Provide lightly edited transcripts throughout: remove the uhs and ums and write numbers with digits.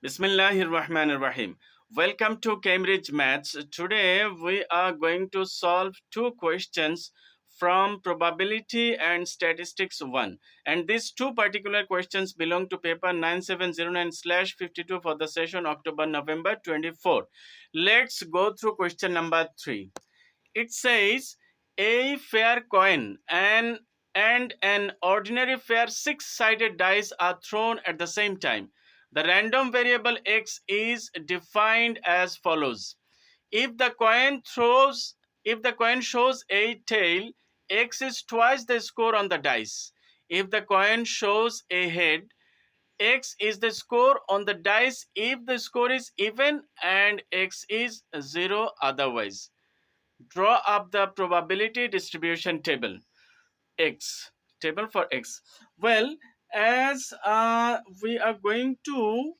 Bismillahirrahmanirrahim. Welcome to Cambridge Maths. Today we are going to solve two questions from Probability and Statistics 1. And these two particular questions belong to paper 9709/52 for the session October-November 24. Let's go through question number 3. It says a fair coin and an ordinary fair six-sided dice are thrown at the same time. The random variable x is defined as follows. If the coin throws if the coin shows a tail, x is twice the score on the dice. If the coin shows a head, x is the score on the dice if the score is even and x is 0 otherwise. Draw up the probability distribution table x table for x. Well, as we are going to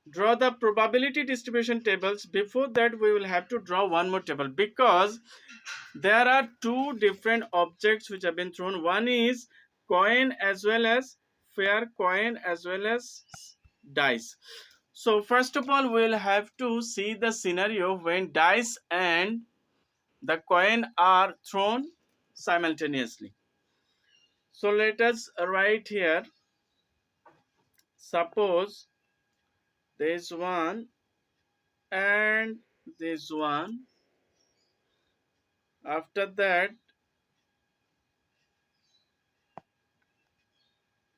draw the probability distribution tables, before that we will have to draw one more table, because there are two different objects which have been thrown. One is coin as well as fair coin as well as dice. So first of all, we'll have to see the scenario when dice and the coin are thrown simultaneously. So let us write here, suppose this one and this one. After that,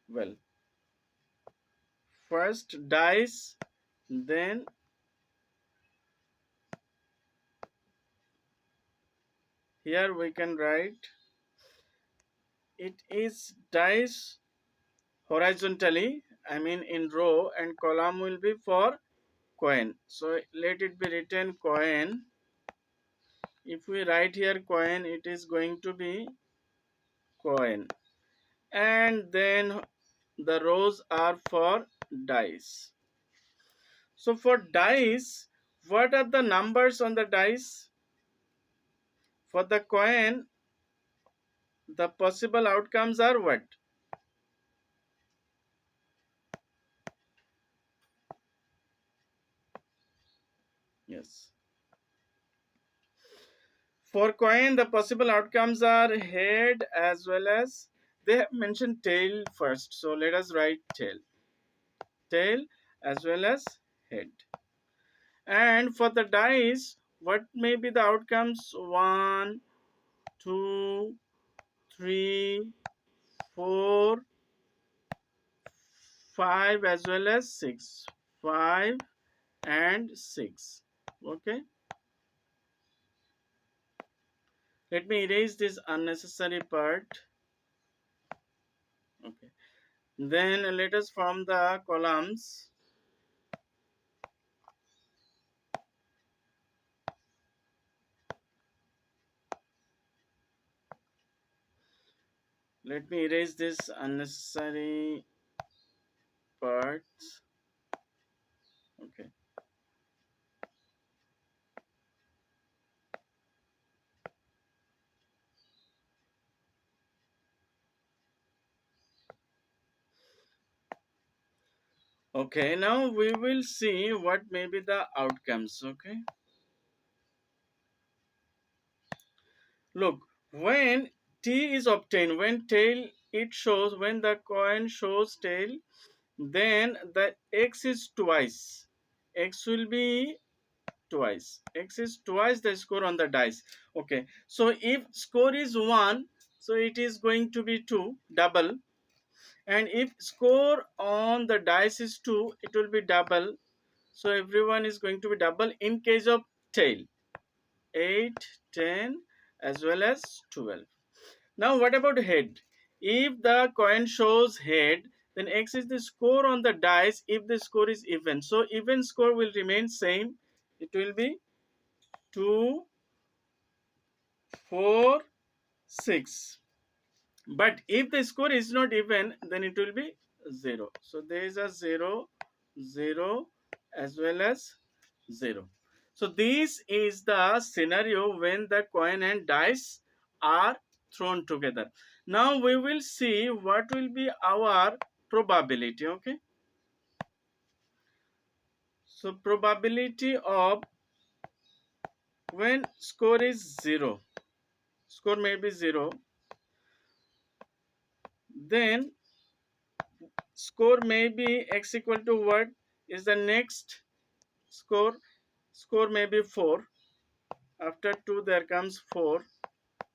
well, first dice, then here we can write it is dice horizontally, I mean in row, and column will be for coin. So let it be written coin. If we write here coin, it is going to be coin, and then the rows are for dice. So for dice, what are the numbers on the dice? For the coin, the possible outcomes are what? Yes. For coin, the possible outcomes are head as well as, they have mentioned tail first. So let us write tail. Tail as well as head. And for the dice, what may be the outcomes? 1, 2, 3, 4, 5 as well as 6. 5 and 6. Okay. Let me erase this unnecessary part. Okay. Then let us form the columns. Let me erase this unnecessary parts. Okay. Okay, now we will see what may be the outcomes. Okay. Look, when T is obtained, when tail it shows, when the coin shows tail, then the X is twice. X will be twice. X is twice the score on the dice. Okay, so if score is 1, so it is going to be 2, double. And if score on the dice is 2, it will be double. So everyone is going to be double in case of tail. 8, 10 as well as 12. Now what about head? If the coin shows head, then X is the score on the dice if the score is even. So even score will remain same. It will be 2, 4, 6. But if the score is not even, then it will be 0. So there is a 0, 0 as well as 0. So this is the scenario when the coin and dice are thrown together. Now we will see what will be our probability. Okay. So probability of when score is 0, score may be 0, then score may be x equal to what is the next score? Score may be 4. After 2 there comes 4.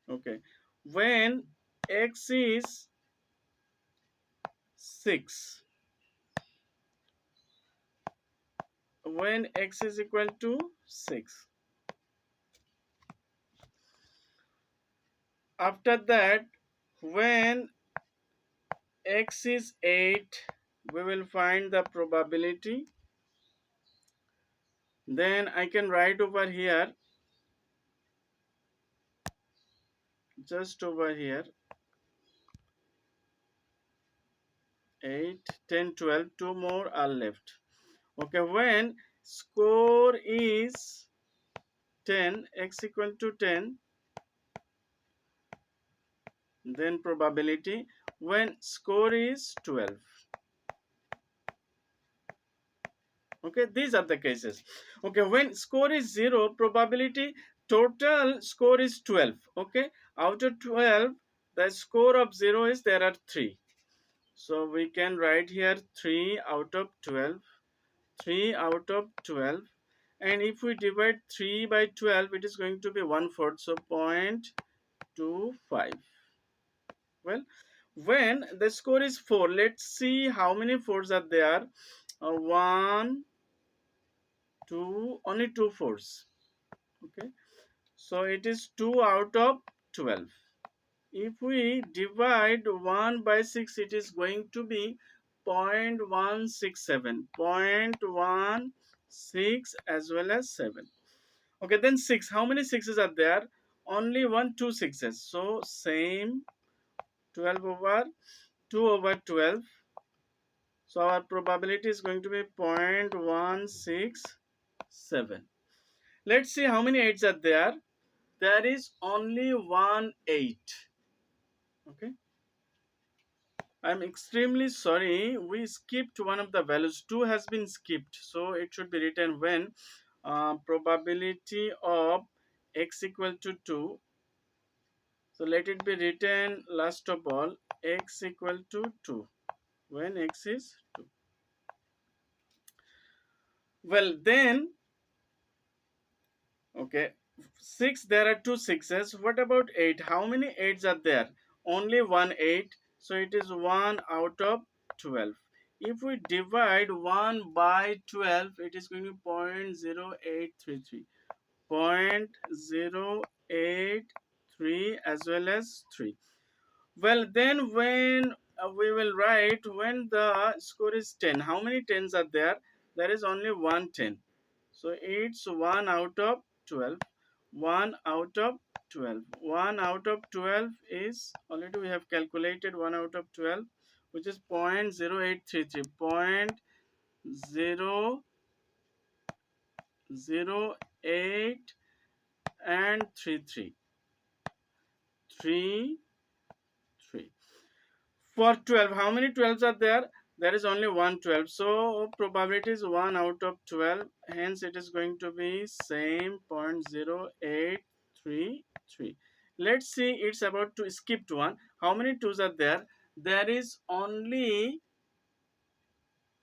Okay. When x is 6, when x is equal to 6, after that when x is 8, we will find the probability. Then I can write over here, just over here, 8, 10, 12, 2 more are left. Okay, when score is 10, x equal to 10, then probability when score is 12. Okay, these are the cases. Okay, when score is 0, probability total score is 12. Okay, out of 12, the score of 0 is there are 3. So we can write here 3 out of 12, 3 out of 12. And if we divide 3 by 12, it is going to be 1/4, so 0.25. Well, when the score is 4, let's see how many 4s are there. 1, 2, only 2 4s. Okay, so it is 2 out of 12. If we divide 1 by 6, it is going to be 0.167, 0.16 as well as 7. Okay, then 6. How many 6s are there? Only 1, 2 6s. So same, 12 over 2 over 12. So our probability is going to be 0.167. Let's see how many 8s are there. There is only 1 8. Okay. I'm extremely sorry. We skipped one of the values. 2 has been skipped. So it should be written when probability of x equal to 2. So let it be written last of all, x equal to 2. When x is 2. Well then, okay, 6, there are 2 6s. What about 8? How many 8s are there? Only 1 8. So it is 1 out of 12. If we divide 1 by 12, it is going to be 0.0833. 0.083 as well as 3. Well, then when we will write when the score is 10, how many 10s are there? There is only one 10. So it's 1 out of 12. 1 out of 12. 1 out of 12 is, already we have calculated 1 out of 12, which is 0.0833. 0.008 and 33. 3, 3. For 12, how many 12s are there? There is only one 12. So probability is 1 out of 12. Hence it is going to be same 0.0833. Let's see, it's about to skip one. How many 2s are there? There is only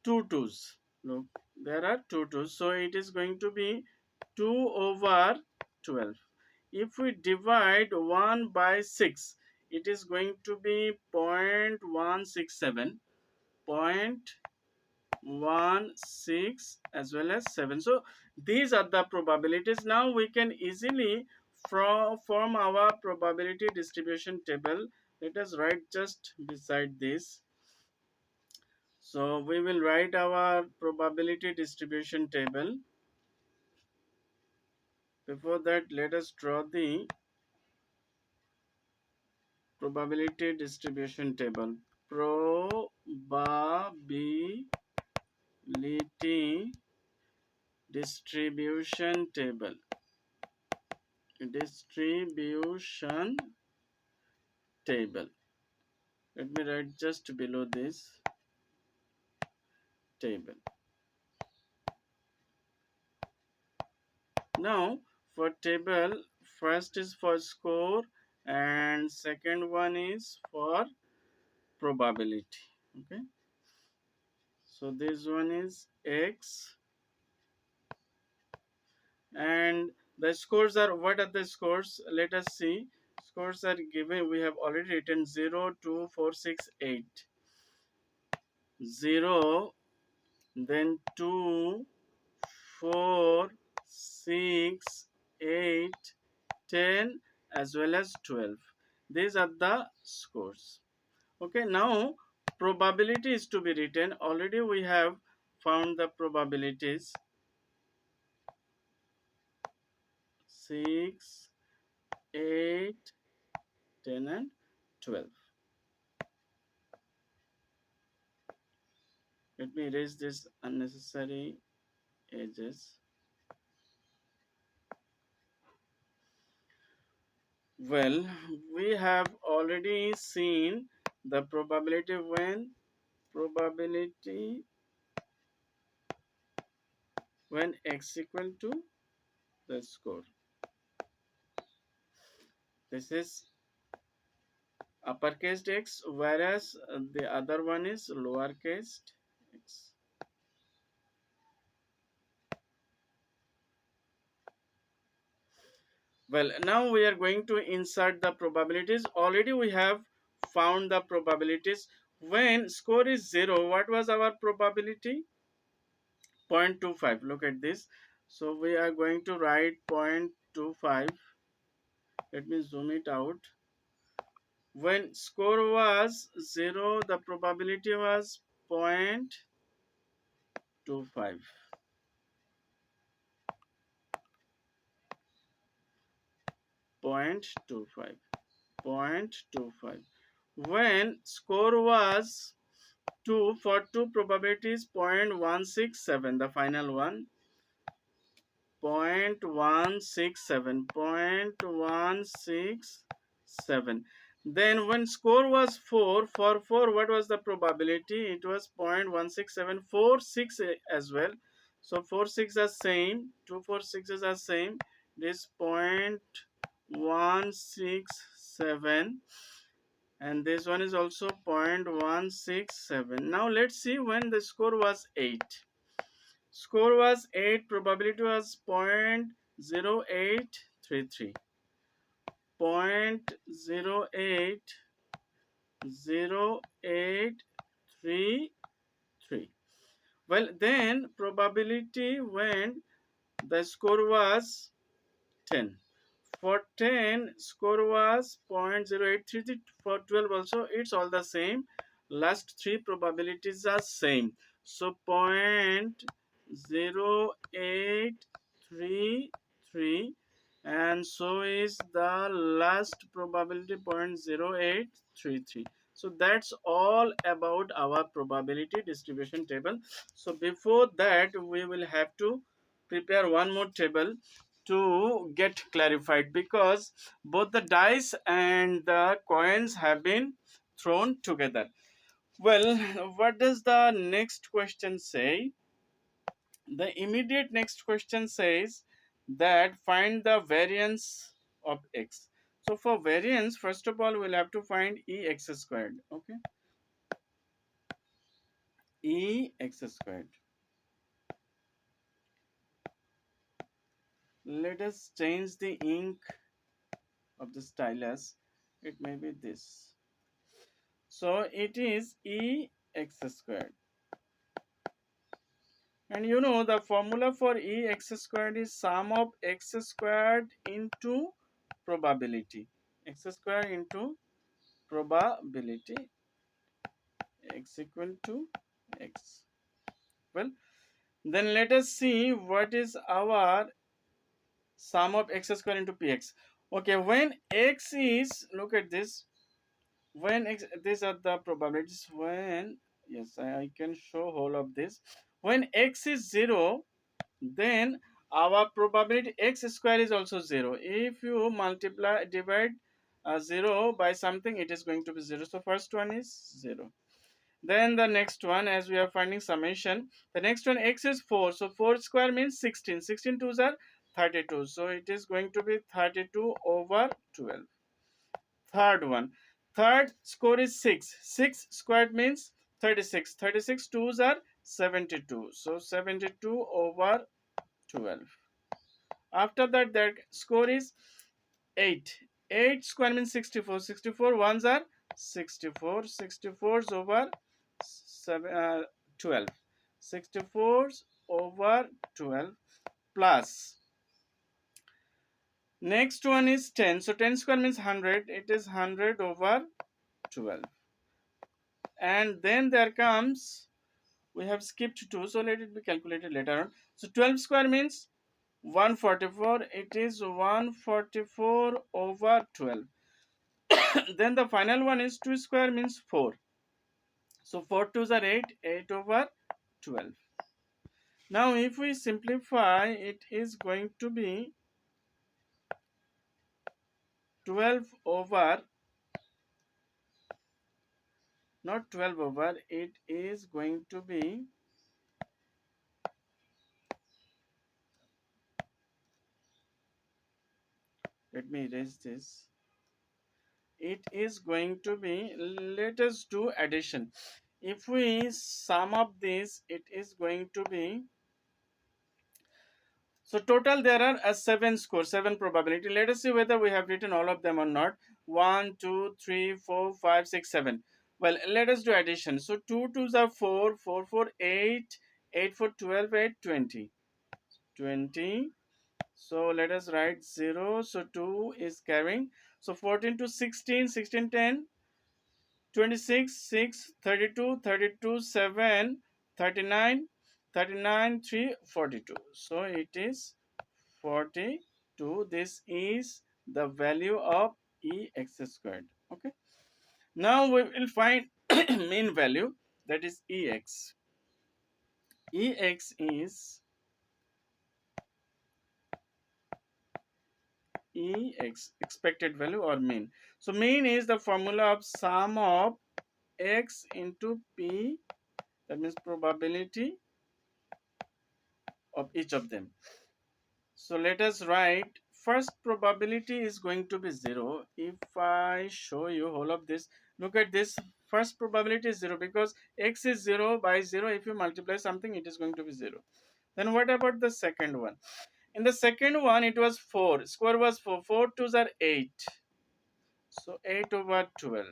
2 2s. Look, there are 2 2s. So it is going to be 2 over 12. If we divide 1 by 6, it is going to be 0.167, 0.16 as well as 7. So these are the probabilities. Now we can easily form our probability distribution table. Let us write just beside this. So we will write our probability distribution table. Before that, let us draw the probability distribution table. Probability distribution table. Distribution table. Let me write just below this table. Now for table, first is for score and second one is for probability. Okay, so this one is x, and the scores are, what are the scores? Let us see. Scores are given, we have already written 0 2 4 6 8. 0, then 2 4 6 8 10 as well as 12. These are the scores. Okay, now probability is to be written. Already we have found the probabilities: 6 8 10 and 12. Let me erase this unnecessary edges. Well, we have already seen the probability probability when x equal to the score. This is uppercase x, whereas the other one is lowercase x. Well, now we are going to insert the probabilities. Already we have found the probabilities. When score is 0, what was our probability? 0.25. Look at this. So we are going to write 0.25. Let me zoom it out. When score was 0, the probability was 0.25. 0.25. 0.25. When score was 2, for 2 probabilities, 0.167, the final one. 0.167. 0.167. Then when score was 4, for 4, what was the probability? It was 0.167. 4 6 as well. So 4 6 are same. 2 4 6s are same. This 0.167, and this one is also 0.167. Now let's see when the score was 8. Score was 8, probability was 0.0833. 0.0833. Well, then probability when the score was 10. For 10, score was 0.0833. For 12 also, it's all the same. Last three probabilities are same. So 0.0833, and so is the last probability 0.0833. So that's all about our probability distribution table. So before that, we will have to prepare one more table to get clarified, because both the dice and the coins have been thrown together. Well, what does the next question say? The immediate next question says that find the variance of x. So for variance, first of all, we'll have to find ex squared. Okay, ex squared. Let us change the ink of the stylus. It may be this. So it is ex squared. And you know the formula for ex squared is sum of x squared into probability. X squared into probability, x equal to x. Well, then let us see what is our sum of x squared into px. Okay, when x is, look at this, when x, these are the probabilities. When, yes, I can show whole of this. When x is 0, then our probability x square is also 0. If you multiply, divide 0 by something, it is going to be 0. So first one is 0. Then the next one, as we are finding summation, the next one, x is 4. So 4 square means 16. 16 twos are 32. So it is going to be 32 over 12. Third one. Third score is 6. 6 squared means 36. 36 twos are 72. So 72 over 12. After that, their score is 8. 8 square means 64. 64 ones are 64. 64s over 12. 64s over 12 plus. Next one is 10. So 10 square means 100. It is 100 over 12. And then there comes, we have skipped 2. So let it be calculated later on. So 12 square means 144. It is 144 over 12. Then the final one is 2 square means 4. So 4 twos are 8. 8 over 12. Now if we simplify, it is going to be 12 over, not 12 over, it is going to be, let me erase this. It is going to be, let us do addition. If we sum up this, it is going to be, so total there are 7 scores, 7 probability. Let us see whether we have written all of them or not. 1, 2, 3, 4, 5, 6, 7. Well, let us do addition. So 2 twos are 4, 4, 4, 8, 8 for 12, 8, 20. 20. So let us write 0. So 2 is carrying. So 14 to 16, 16, 10, 26, 6, 32, 32, 7, 39, 39, 3, 42. So it is 42. This is the value of Ex squared. Okay. Now we will find mean value, that is Ex. Ex is expected value or mean. So mean is the formula of sum of x into p, that means probability of each of them. So let us write, first probability is going to be 0. If I show you whole of this, look at this, first probability is 0 because x is 0, by 0 if you multiply something it is going to be 0. Then what about the second one? In the second one it was 4, square was 4, 4 twos are 8. So 8 over 12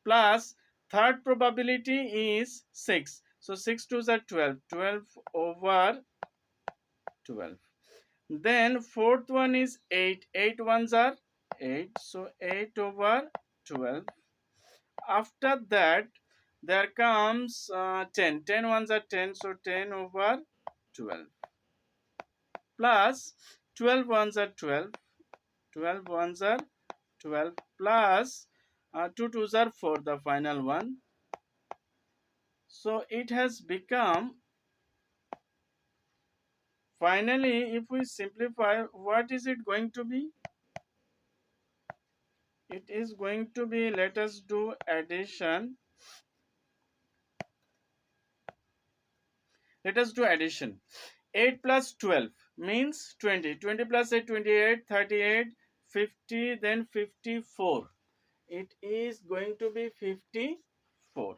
plus third probability is 6. So 6 twos are 12. 12 over 12. Then fourth one is 8. 8 ones are 8. So 8 over 12. After that there comes 10. 10 ones are 10. So 10 over 12. Plus 12 ones are 12. 12 ones are 12 plus 2 twos are 4, the final one. So it has become, finally if we simplify, what is it going to be? It is going to be, let us do addition. Let us do addition. 8 plus 12 means 20. 20 plus 8, 28, 38, 50, then 54. It is going to be 54.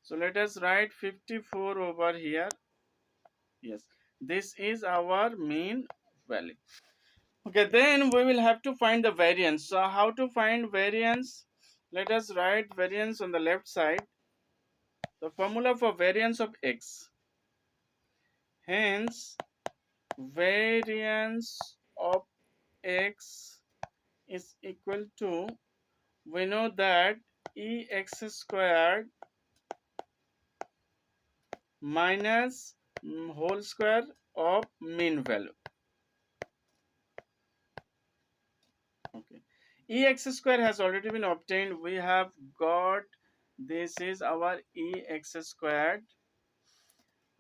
So let us write 54 over here. Yes, this is our mean value. Okay, then we will have to find the variance. So how to find variance? Let us write variance on the left side. The formula for variance of x. Hence, variance of x is equal to, we know that Ex squared minus whole square of mean value. Okay, Ex square has already been obtained. We have got, this is our Ex squared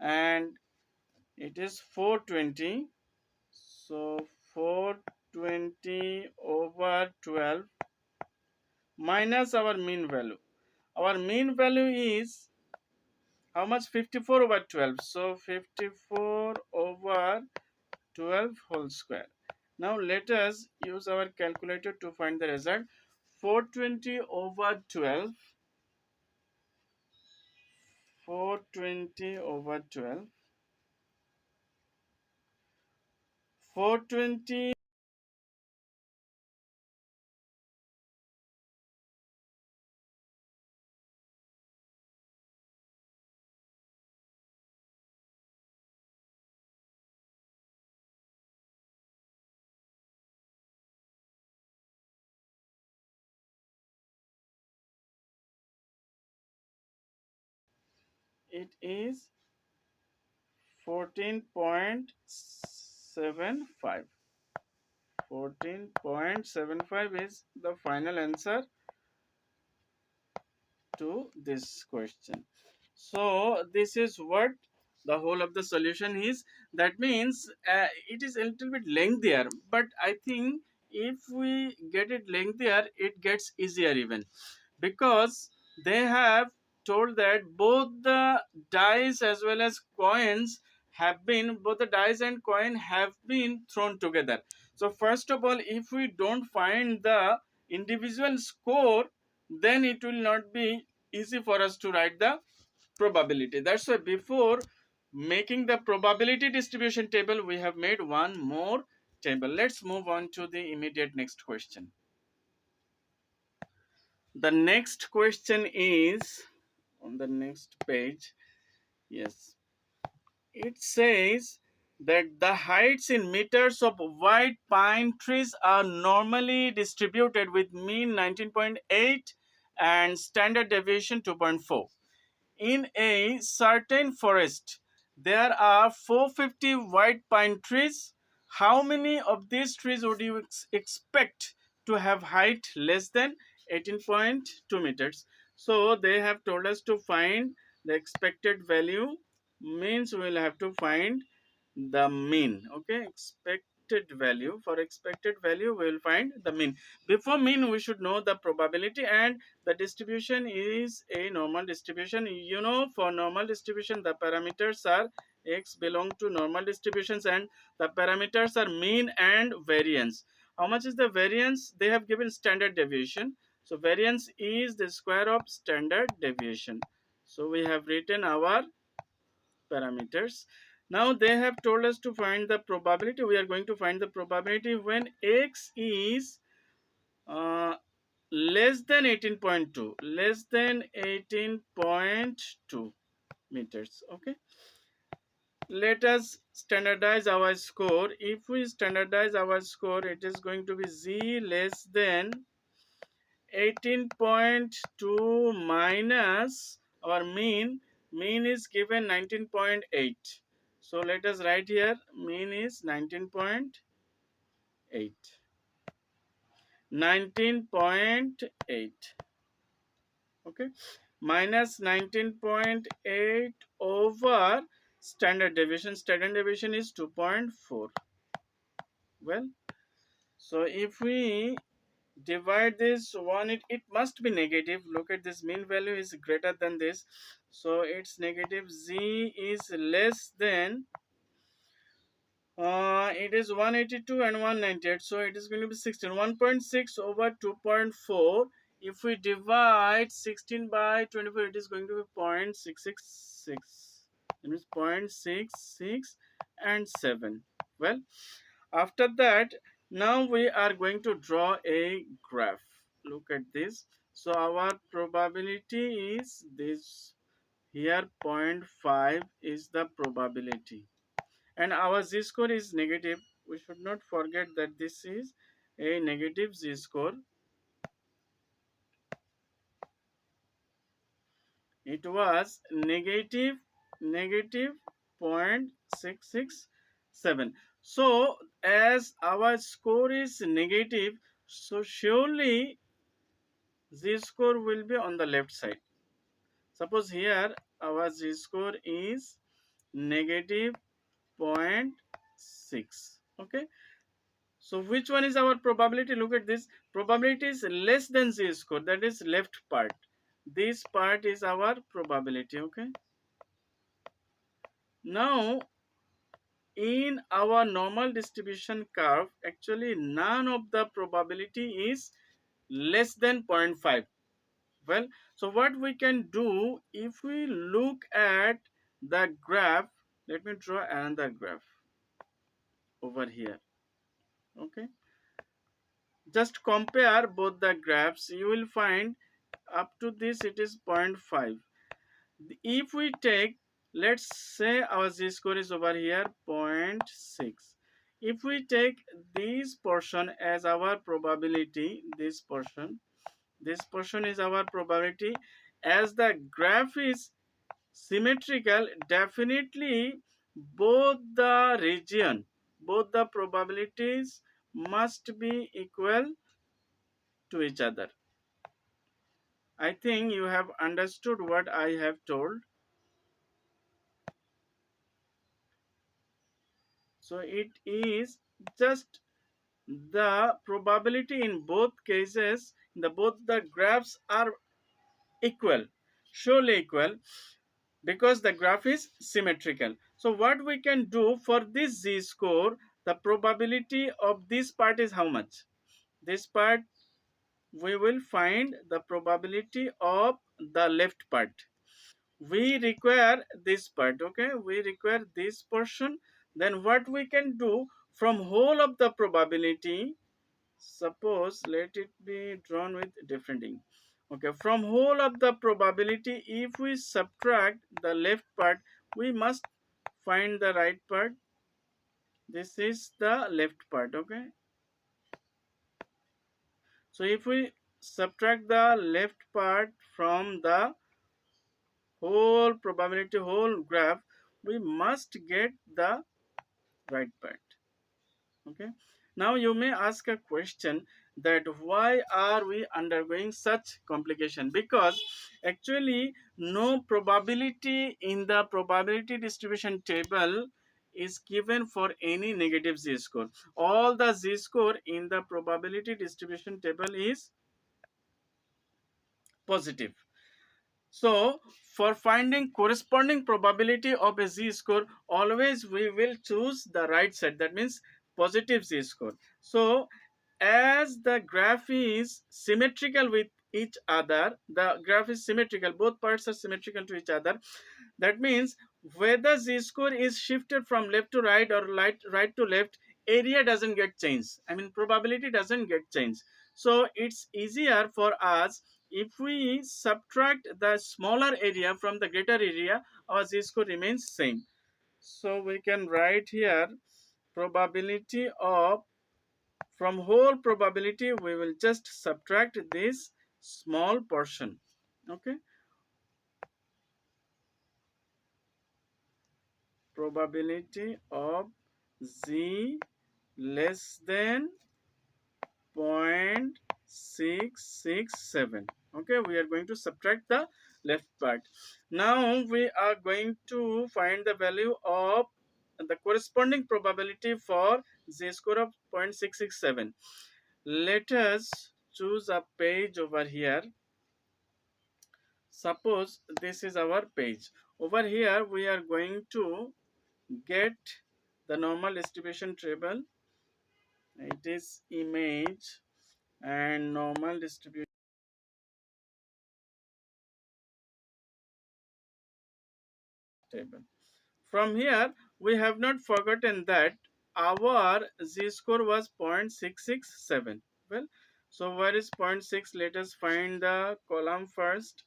and it is 420. So 420 over 12 minus our mean value. Our mean value is how much? 54 over 12. So 54 over 12 whole square. Now let us use our calculator to find the result. 420 over 12. 420 over 12. 420, it is 14.75. 14.75 is the final answer to this question. So this is what the whole of the solution is. That means it is a little bit lengthier, but I think if we get it lengthier, it gets easier even, because they have told that both the dice as well as coins have been, both the dice and coin have been thrown together. So first of all, if we don't find the individual score, then it will not be easy for us to write the probability. That's why before making the probability distribution table, we have made one more table. Let's move on to the immediate next question. The next question is on the next page. Yes, it says that the heights in meters of white pine trees are normally distributed with mean 19.8 and standard deviation 2.4. In a certain forest, there are 450 white pine trees. How many of these trees would you expect to have height less than 18.2 meters? So they have told us to find the expected value, means we will have to find the mean. Okay, expected value. For expected value, we will find the mean. Before mean, we should know the probability, and the distribution is a normal distribution. You know, for normal distribution, the parameters are x belong to normal distributions, and the parameters are mean and variance. How much is the variance? They have given standard deviation. So variance is the square of standard deviation. So we have written our parameters. Now they have told us to find the probability. We are going to find the probability when x is uh, less than 18.2, less than 18.2 meters. Okay, let us standardize our score. If we standardize our score, it is going to be z less than 18.2 minus our mean is given 19.8. So let us write here mean is 19.8. 19.8. Okay, minus 19.8 over standard deviation. Standard deviation is 2.4. Well, so if we divide this one, it must be negative. Look at this, mean value is greater than this, so it's negative. Z is less than it is 182 and 198, so it is going to be 16. 1.6 over 2.4. If we divide 16 by 24, it is going to be 0.666. It means 0.66 and 7. Well, after that, now we are going to draw a graph. Look at this. So our probability is this. Here 0.5 is the probability, and our z-score is negative. We should not forget that this is a negative z-score. It was negative 0.667. So as our score is negative, so surely z-score will be on the left side. Suppose here our z-score is negative 0.6. Okay, so which one is our probability? Look at this. Probability is less than z-score, that is left part. This part is our probability. Okay, now in our normal distribution curve, actually none of the probability is less than zero point 0.5. Well, so what we can do, if we look at the graph, let me draw another graph over here. Okay, just compare both the graphs, you will find up to this it is 0.5. If we take, let's say our z-score is over here 0.6. If we take this portion as our probability, this portion is our probability, as the graph is symmetrical, definitely both the region, both the probabilities must be equal to each other. I think you have understood what I have told. So it is just the probability in both cases, both the graphs are equal, surely equal, because the graph is symmetrical. So what we can do for this z-score, the probability of this part is how much? This part, we will find the probability of the left part. We require this part, okay, we require this portion. Then what we can do, from whole of the probability, suppose let it be drawn with different ink. Okay, from whole of the probability, if we subtract the left part, we must find the right part. This is the left part. Okay, so if we subtract the left part from the whole probability, whole graph, we must get the right part. Okay, now you may ask a question that why are we undergoing such complication? Because actually no probability in the probability distribution table is given for any negative z-score. All the z-score in the probability distribution table is positive. So for finding corresponding probability of a z-score, always we will choose the right side, that means positive z-score. So as the graph is symmetrical with each other, the graph is symmetrical, both parts are symmetrical to each other, that means whether z-score is shifted from left to right or right to left, area doesn't get changed, I mean probability doesn't get changed. So it's easier for us if we subtract the smaller area from the greater area, our z-score remains same. So we can write here probability of, from whole probability we will just subtract this small portion. Okay, probability of z less than 0.667. Okay, we are going to subtract the left part. Now we are going to find the value of the corresponding probability for z-score of 0.667. Let us choose a page over here. Suppose this is our page. Over here we are going to get the normal distribution table. It is image and normal distribution table. From here we have not forgotten that our z-score was 0.667. Well, so where is 0.6? Let us find the column first.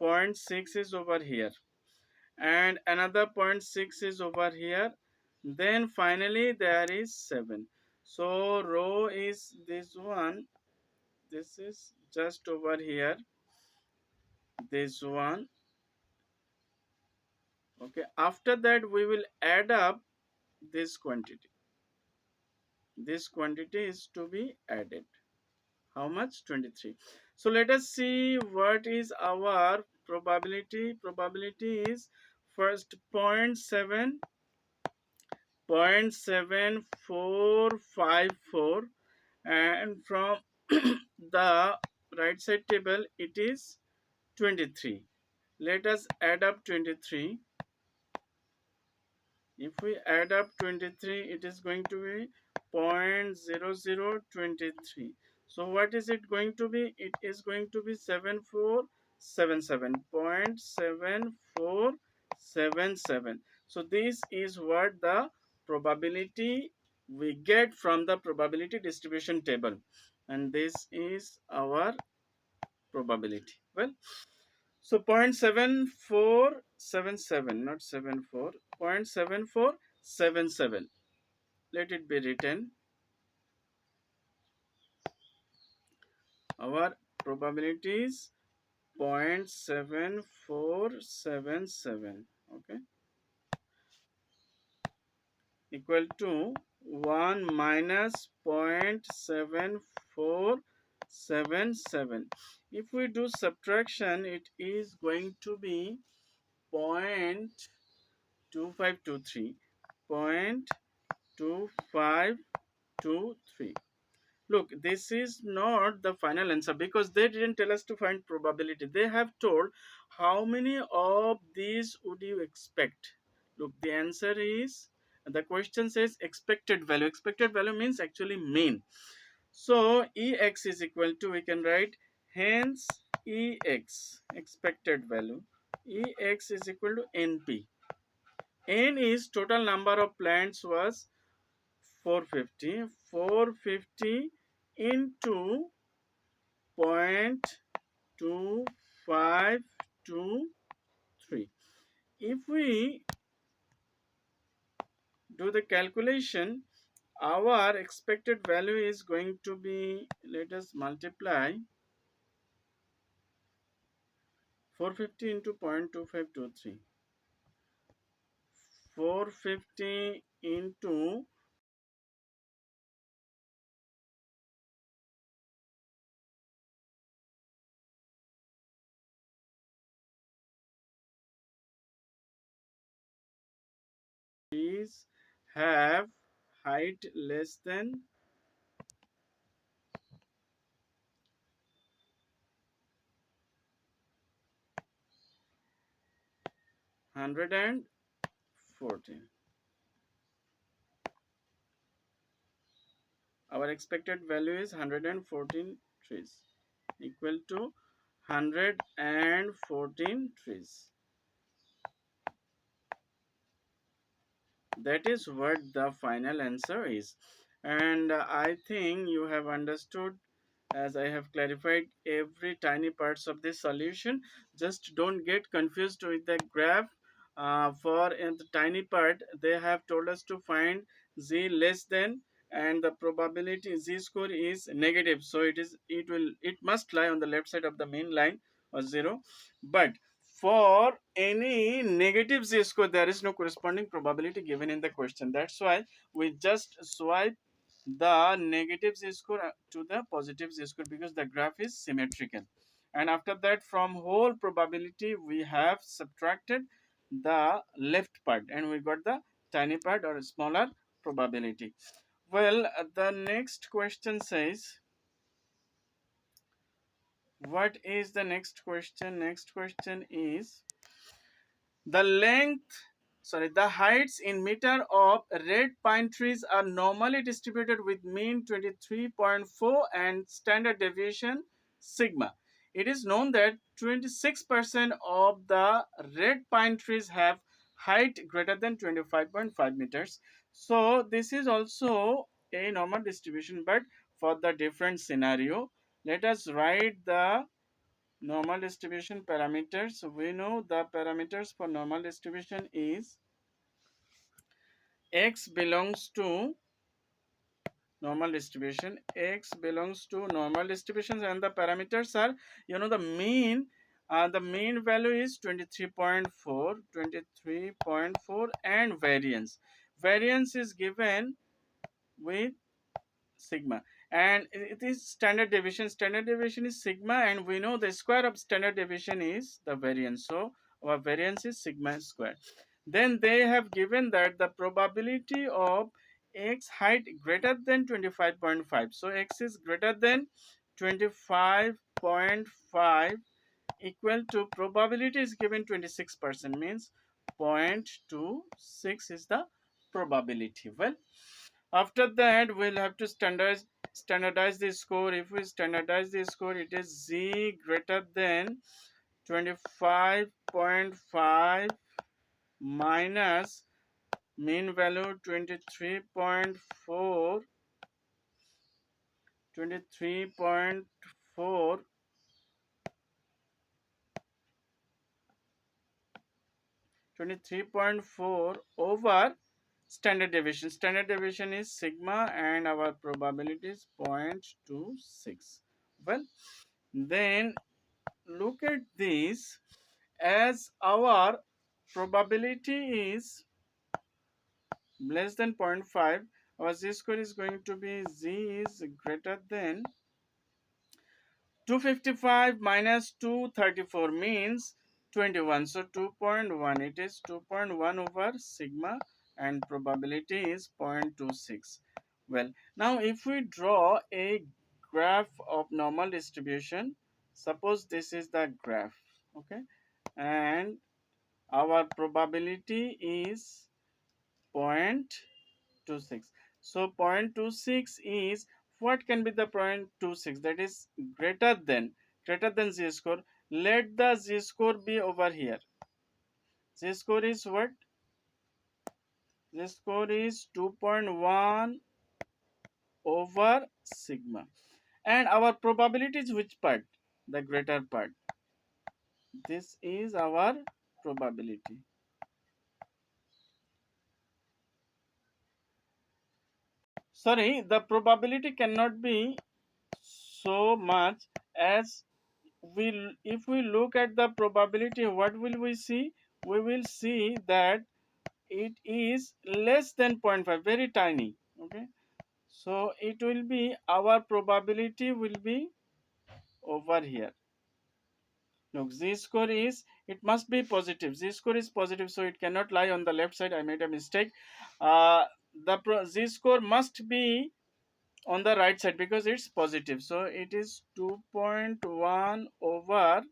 0.6 is over here and another 0.6 is over here, then finally there is 7. So row is this one, this is just over here, this one. Okay, after that we will add up this quantity. This quantity is to be added. How much? 23. So let us see what is our probability. Probability is first 0.7454, and from the right side table it is 23. Let us add up 23. If we add up 23, it is going to be 0.0023. So what is it going to be? It is going to be 7477, 0.7477. So this is what the probability we get from the probability distribution table, and this is our probability. Well, so 0.7477, not 74, 0.7477. Let it be written. Our probability is 0.7477. Okay, equal to 1 minus 0.7477. If we do subtraction, it is going to be 0.2523. 0.2523. Look, this is not the final answer because they didn't tell us to find probability. They have told how many of these would you expect. Look, the answer is, the question says expected value. Expected value means actually mean. So Ex is equal to, we can write, hence Ex, expected value. Ex is equal to NP. N is total number of plants was 450. 450 into 0.2523. If we do the calculation, our expected value is going to be, let us multiply 450 into 0.2523. 450 into trees have height less than 114. Our expected value is 114 trees, equal to 114 trees. That is what the final answer is. And I think you have understood, as I have clarified every tiny parts of this solution. Just don't get confused with the graph. For in the tiny part, they have told us to find z less than, and the probability z score is negative, so it must lie on the left side of the main line or 0. But for any negative z score, there is no corresponding probability given in the question. That's why we just swipe the negative z score to the positive z score, because the graph is symmetrical. And after that, from whole probability, we have subtracted the left part and we got the tiny part or smaller probability. Well, the next question says, what is the next question? Next question is, the length, the heights in meter of red pine trees are normally distributed with mean 23.4 and standard deviation sigma. It is known that 26% of the red pine trees have height greater than 25.5 meters. So this is also a normal distribution, but for the different scenario, let us write the normal distribution parameters. We know the parameters for normal distribution is x belongs to normal distribution, x belongs to normal distributions, and the parameters are, the mean. The mean value is 23.4, 23.4, and variance is given with sigma, and it is standard deviation is sigma, and we know the square of standard deviation is the variance, so our variance is sigma square. Then they have given that the probability of x height greater than 25.5, so x is greater than 25.5, equal to probability is given 26%, means 0.26 is the probability. Well, after that we'll have to standardize the score. If we standardize the score, it is z greater than 25.5 minus mean value 23.4, 23.4, 23.4 over standard deviation. Standard deviation is sigma and our probability is 0.26. Well, then look at this. As our probability is less than zero point 0.5, our z score is going to be z is greater than 255 minus 234 means 21. So 2.1, it is 2.1 over sigma and probability is 0.26. Well, now if we draw a graph of normal distribution, suppose this is the graph, okay, and our probability is 0.26. So 0.26 is, what can be the 0.26, that is greater than z score. Let the z score be over here. Z score is what? Z score is 2.1 over sigma. And our probability is which part? The greater part. This is our probability. Sorry, the probability cannot be so much as if we look at the probability, what will we see? We will see that it is less than zero point 0.5, very tiny, okay. So it will be, our probability will be over here. Look, z score is, it must be positive. Z score is positive, so it cannot lie on the left side. I made a mistake. The z score must be on the right side because it's positive, so it is 2.1 over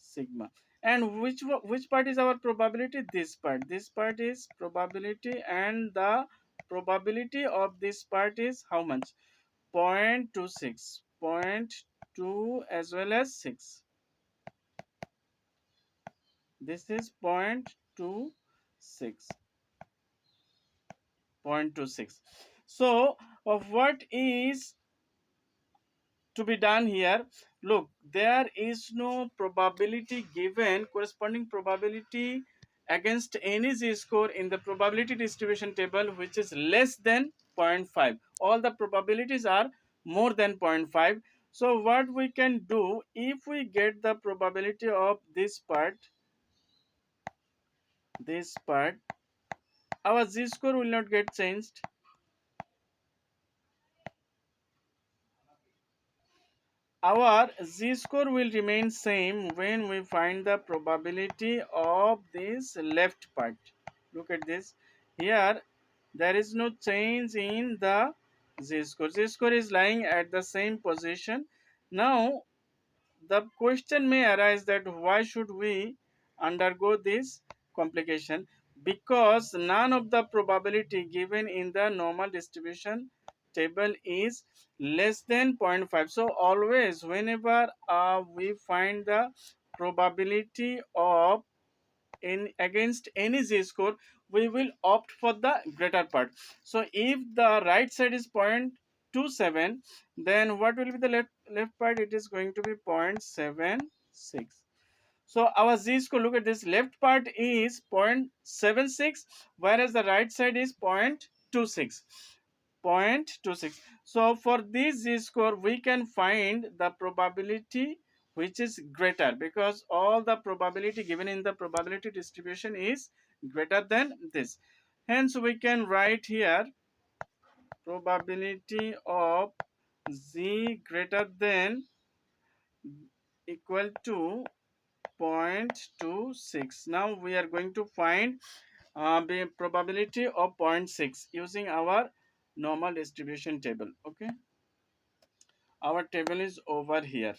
sigma. And which part is our probability? This part is probability, and the probability of this part is how much? 0.26, point 2 as well as 6. This is 0.26, 0.26. So of what is to be done here? Look, there is no probability given, corresponding probability against any z score in the probability distribution table which is less than zero point 0.5. All the probabilities are more than 0.5. So what we can do, if we get the probability of this part, our z score will not get changed. Our z score will remain same when we find the probability of this left part. Look at this. Here there is no change in the z score. Z score is lying at the same position. Now the question may arise that why should we undergo this complication? Because none of the probability given in the normal distribution table is less than zero point 0.5. So always whenever we find the probability of in against any z score, we will opt for the greater part. So if the right side is 0.27, then what will be the left part? It is going to be 0.76. So our z score, look at this, left part is 0.76, whereas the right side is 0.26. 0.26. So for this z score, we can find the probability which is greater, because all the probability given in the probability distribution is greater than this. Hence we can write here probability of z greater than equal to 0.26. Now we are going to find the probability of zero point 0.6 using our normal distribution table. Okay, our table is over here.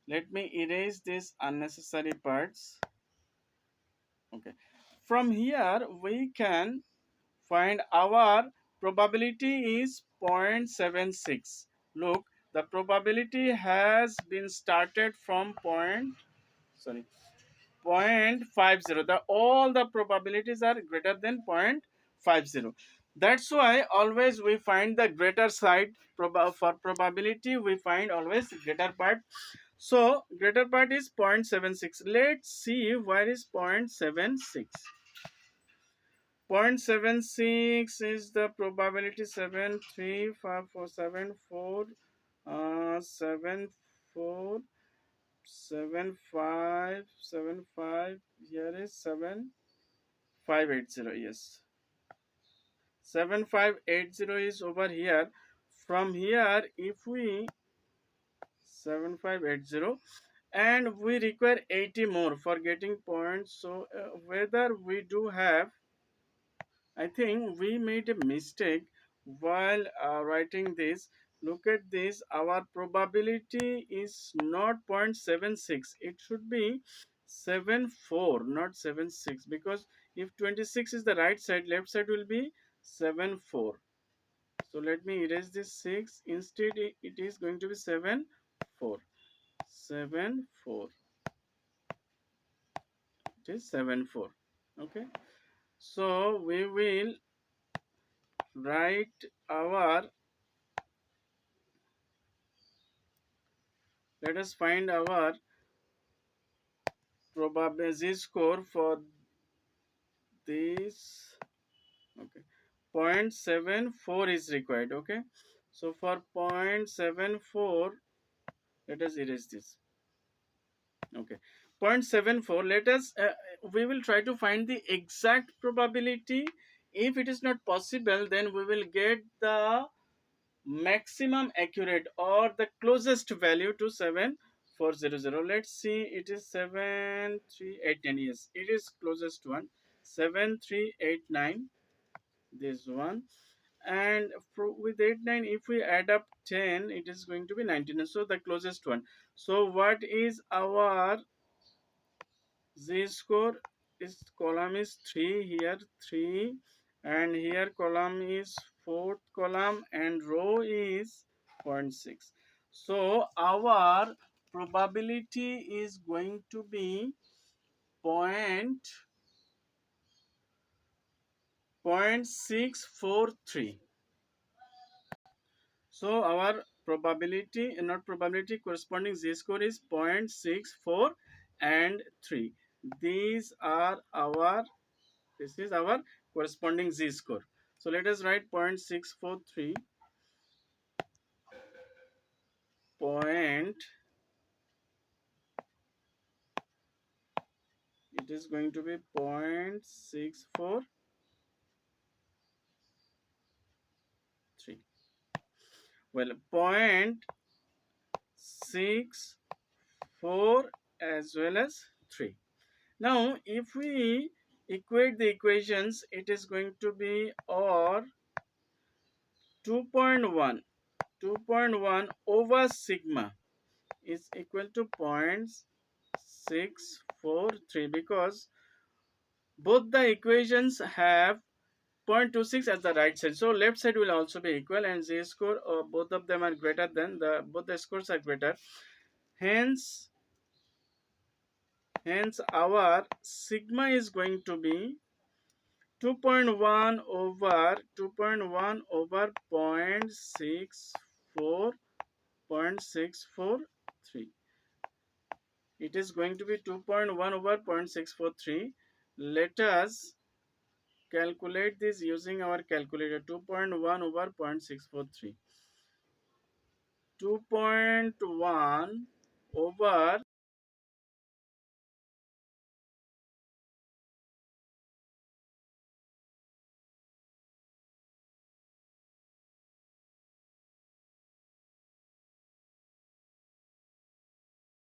Let me erase these unnecessary parts. Okay, from here we can find our probability is 0.76. Look, the probability has been started from sorry 0.50. All the probabilities are greater than 0.50. That's why always we find the greater side. For probability we find always greater part. So greater part is 0.76. Let's see where is 0.76. 0.76 is the probability 73547 7 4 7 5 7 5. Here is 7580. Yes, 7580 is over here. From here, if we 7580, and we require 80 more for getting points. So whether we do have, I think we made a mistake while writing this. Look at this. Our probability is not 0.76. It should be 74, not 76. Because if 26 is the right side, left side will be 74. So let me erase this 6. Instead, it is going to be 7, 4. 7, 4. It is 7, 4. Okay. So we will write our, let us find our probability score for this. Okay, 0.74 is required. Okay, so for 0.74, let us erase this. Okay, 0.74, let us we will try to find the exact probability. If it is not possible, then we will get the maximum accurate or the closest value to 7400. Let's see, it is 7389. Yes, it is closest one. 7389, this one. And with 89, if we add up 10, it is going to be 19. So the closest one. So what is our Z score? Is column is 3, here 3, and here column is fourth column, and row is zero point 0.6. So our probability is going to be 0.643. So our probability, not probability, corresponding Z score is 0.64 and 3. These are our, this is our corresponding Z score. So let us write 0.643, point, it is going to be 0.643. Well, 0.64 as well as 3. Now if we equate the equations, it is going to be or 2.1 over sigma is equal to 0.643, because both the equations have 0.26 at the right side, so left side will also be equal, and Z score, both of them are greater than both the scores are greater. Hence our sigma is going to be 2.1 over 0.643. It is going to be 2.1 over 0.643. Let us calculate this using our calculator. 2.1 over 0.643. 2.1 over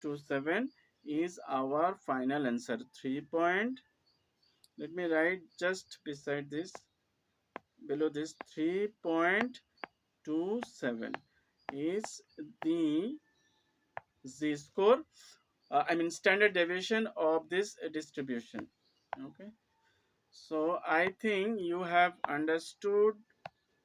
27 is our final answer. 3 point, let me write just beside this, below this, 3.27 is the Z score, I mean standard deviation of this distribution. Okay, So I think you have understood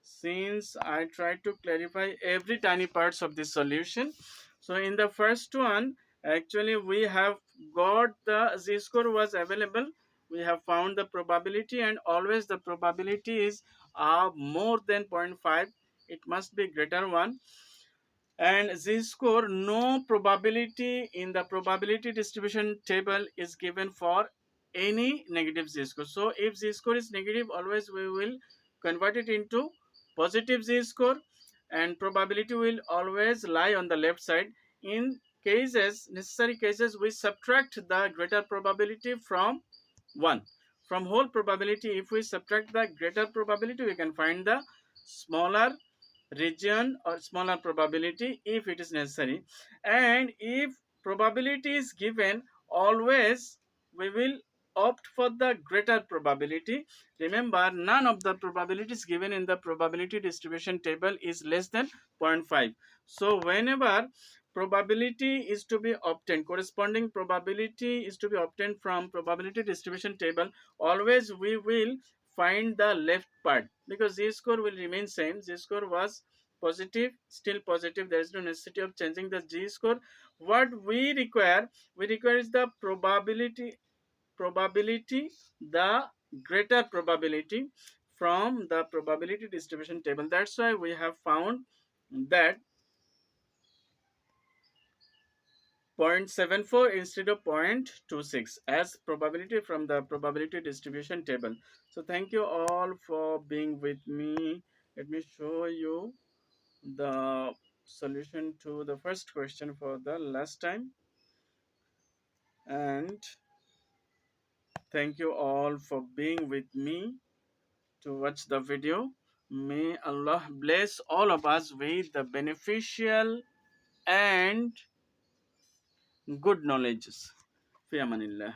since I tried to clarify every tiny parts of the solution. So in the first one, actually we have got the z-score was available. We have found the probability, and always the probability is more than zero point 0.5. It must be greater one. And z-score, no probability in the probability distribution table is given for any negative z-score. So if z-score is negative, always we will convert it into positive z-score, and probability will always lie on the left side. In cases, necessary cases, we subtract the greater probability from 1. From whole probability, if we subtract the greater probability, we can find the smaller region or smaller probability if it is necessary. And if probability is given, always we will opt for the greater probability. Remember, none of the probabilities given in the probability distribution table is less than zero point 0.5. So whenever probability is to be obtained, corresponding probability is to be obtained from probability distribution table, always we will find the left part, because z score will remain same. Z score was positive, still positive. There is no necessity of changing the z score. What we require is the probability, the greater probability from the probability distribution table. That's why we have found that 0.74 instead of 0.26 as probability from the probability distribution table. So thank you all for being with me. Let me show you the solution to the first question for the last time. And thank you all for being with me to watch the video. May Allah bless all of us with the beneficial and good knowledges. Fi amanillah.